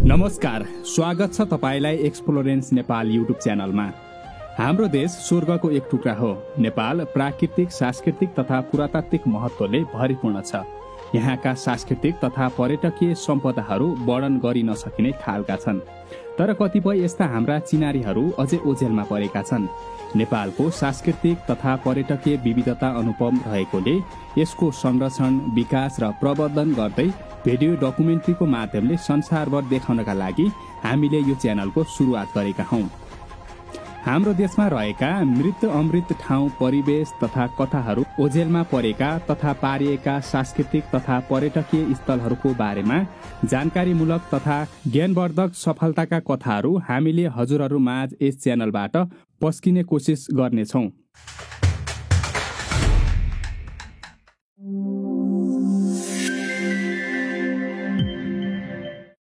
नमस्कार, स्वागत छ तपाईलाई एक्सप्लोरेन्स नेपाल युट्युब च्यानलमा। हाम्रो देश स्वर्गको एक टुक्रा हो। नेपाल प्राकृतिक, सांस्कृतिक तथा पुरातात्विक महत्त्वले भरिपूर्ण छ। यहाँका सांस्कृतिक तथा पर्यटकीय सम्पदाहरू वर्णन गरि नसकिने खालका छन्। तर कतिपय यस्ता हाम्रा चिनारीहरू अझै ओझेलमा परेका छन्। नेपालको सांस्कृतिक तथा पर्यटकीय विविधता अनुपम रहेकोले यसको संरक्षण, विकास र प्रवर्धन गर्दै भिडियो डकुमेन्ट्रीको माध्यमले संसारभर देखाउनका लागि हामीले यो च्यानलको सुरुवात गरेका हौं। हाम्रो देशमा रहेका मृत अमृत ठाउँ, परिवेश तथा कथाहरू, ओझेलमा परेका तथा पारिएका सांस्कृतिक तथा पर्यटकीय स्थलहरूको बारेमा जानकारीमूलक तथा ज्ञानवर्धक सफलताका कथाहरू हामीले हजुरहरू माझ यस च्यानलबाट पस्किने कोसिस गर्नेछौं।